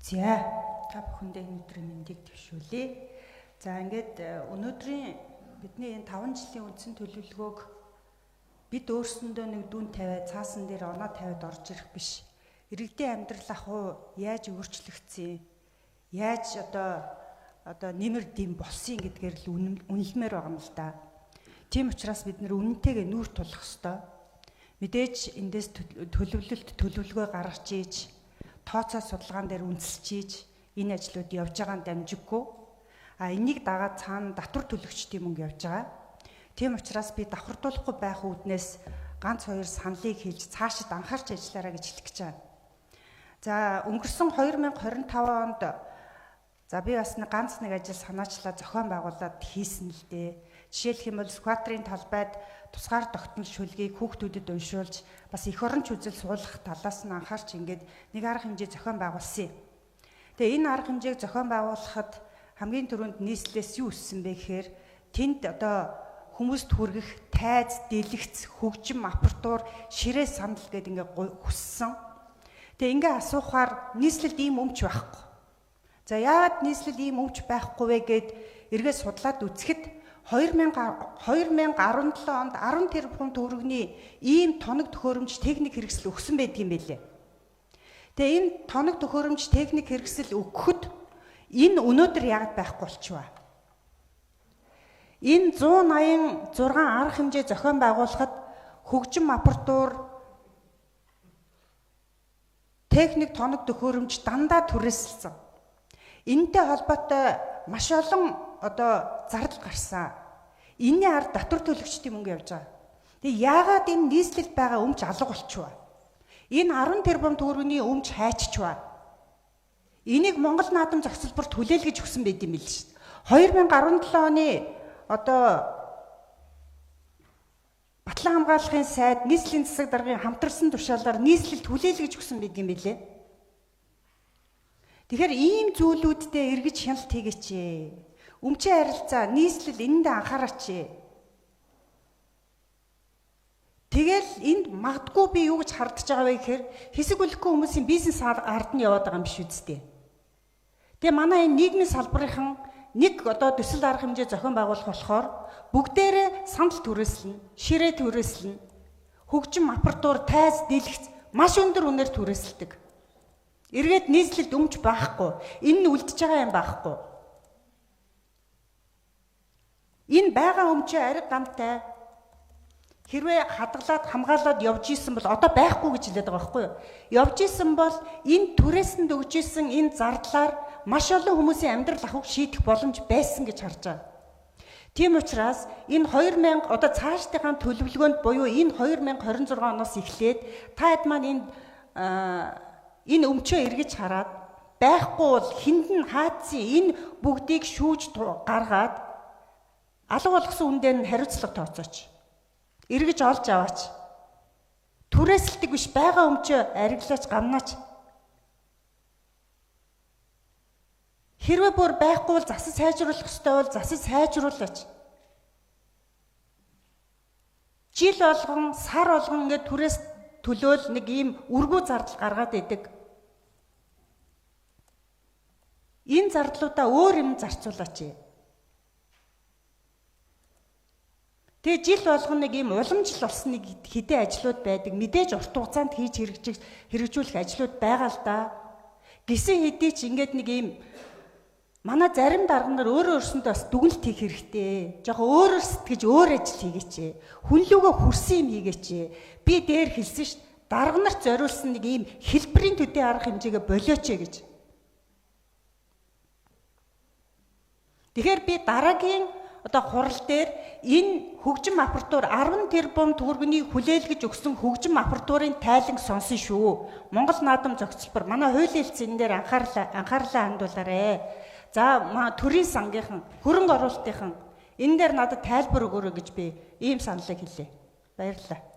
За та бүхэндээ өнөөдрийн мэндийг төвшүүлье. За ингээд өнөөдрийн бидний энэ 5 жилийн үндсэн төлөвлөгөөг бид өөрсөндөө нэг дүн тавиад цаасан дээр оноо тавиад орж ирэх биш. Иргэдийн амьдрал ахуй яаж өөрчлөгдсөн, яаж одоо нэмэр дэм болсон гэдгээр л үнэлмээр байгаа юм л да. Тийм учраас бид нэр үнэнтэйгээ нүүр тулах ёстой. Мэдээж эндээс төлөвлөгөө гаргаж ийж тооцоо судалгаан дээр үнэлж ийж энэ ажлууд явж байгаа нь дамжиггүй. Энийг дагаад цаана татвар төлөгчдийн мөнгө явж байгаа. Тийм учраас би давхардуулахгүй байх үүднээс ганц хоёр саналыг хэлж цаашид анхаарч ажиллаарай гэж хэлэх гэж байна. За өнгөрсөн 2025 онд би бас ганц нэг ажил санаачлаа зохион байгуулад хийсэн л дээ. Жишээлх юм бол скватрын талбайд тусгаар тогтмол шүлгийг хүүхдүүдэд уншуулж бас эх оронч үзэл суулгах талаас нь анхаарч ингээд нэг арга хэмжээ зохион байгуулсан юм. Тэгээ энэ арга хэмжээг зохион байгуулахад хамгийн түрүүнд нийслэлээс юу өссөн бэ гэхээр тэнд одоо хүмүүст хүргэх тайз, дэлгэц, хөгжим, апартуур, ширээ сандал гэдэг ингээд хүссэн. Тэгээ ингээд асуухаар нийслэлд ийм өмч байхгүй. За яагаад нийслэл ийм өмч байхгүй вэ гэд эргээд судлаад үзэхэд 2017 онд 10 тэрбум төгрөгийн ийм тоног төхөөрөмж техник хэрэгсэл өгсөн байдаг юм байлээ. Тэгээ энэ тоног төхөөрөмж техник хэрэгсэл өгөхөд энэ өнөөдөр яагаад байхгүй болчихваа? Энэ 186 арга хэмжээ зохион байгуулахад хөгжим апартуур техник тоног төхөөрөмж дандаа түрээсэлсэн. Энэтэй холбоотой маш олон зардал гарсан. Энэний ард татвар төлөгчдийн мөнгө явж байгаа. Тэгээ яагаад энэ нийслэлд байгаа өмч алга болчихваа? Энэ 10 тэрбум төгрөгийн өмч хайччихваа. Энийг Монгол наадам зохицолборт хүлээлгэж өгсөн байт юм биш үү? 2017 оны Батлан хамгааллахын сайд нийслэлийн засаг даргын хамтарсан тушаалаар нийслэлд хүлээлгэж өгсөн байт юм билээ. Тэгэхээр ийм зүйлүүддээ эргэж хяналт хийгээч. Өмчийн харилцаа нийслэл энэндээ анхаараач. Тэгэл энд магадгүй би юу гэж хардж байгаа вэ гэхээр хэсэг бүлэхгүй хүмүүсийн бизнес ард нь яваад байгаа юм биш үсттэй. Тэгээ манай энэ нийгмийн салбарынхан нэг төсөл арга хэмжээ зохион байгуулах болохоор бүгдээрээ сандал түрээслэн, ширээ түрээслэн, хөгжим апартуур, тайз, дэлгэц маш өндөр үнээр түрээсэлдэг. Эргээд нийслэлд өмч байхгүй. Энэ нь үлдчихэж байгаа юм байхгүй. Энэ байгаа өмчөө ариг гамтай хэрвээ хадгалаад хамгаалаад явж исэн бол одоо байхгүй гэж хэлээд байгаа байхгүй юу? Явж исэн бол энэ түрээсэнд өгж исэн энэ зардлаар маш олон хүмүүсийн амьдрал ахуйг шийдэх боломж байсан гэж харж байгаа. Тийм учраас энэ 2000 цаашдынхаа төлөвлөгөөнд буюу энэ 2026 оноос эхлээд та хэд маань энэ өмчөө эргэж хараад байхгүй бол хүнд нь хаацсан энэ бүгдийг шүүж гаргаад алга болгосон үндэ нь хариуцлага тооцооч. Эргэж олж аваач. Түрээсэлдэг биш байгаа өмчөө ариглаач, гамнаач. Хэрвээ бүр байхгүй бол засаж сайжруулах ёстой бол засаж сайжруулаач. Жил болгон, сар болгон ингээд түрээс төлөөл нэг ийм үргүү зардал гаргаад идэг. Энэ зардлуудаа өөр юм зарцуулаач. Тэгээ жил болгоно нэг ийм уламжлал болсон нэг хэдэн ажлууд байдаг. Мэдээж урт хугацаанд хийж хэрэгжүүлэх ажлууд байгаа л да. Гисэн хэдий ч ингээд нэг ийм манай зарим дарга нар өөрөө өөрсөндөө бас дүгнэлт хийх хэрэгтэй. Жохоо өөрөөр сэтгэж өөр ажил хийгээч. Хүнлүүгөө хүрсэн юм хийгээч. Би дээр хэлсэн ш. Дарга нарт зориулсан нэг ийм хэлбэрийн төдий арга хэмжээгээ болооч гэж. Тэгэхээр би дараагийн хурал дээр энэ хөгжим апартуур 10 тэрбум төгрөгийн хүлээлгэж өгсөн хөгжим апартуурын тайланг сонсон шүү. Монгол наадам зохицолбор манай хуулийн хэлцэн дээр анхаарлаа хандуулаарай. За төрийн сангийнхан, хөрөнгө оруулалтынхан энэ дээр надад тайлбар өгөөрэй гэж би ийм саналыг хэлье. Баярлалаа.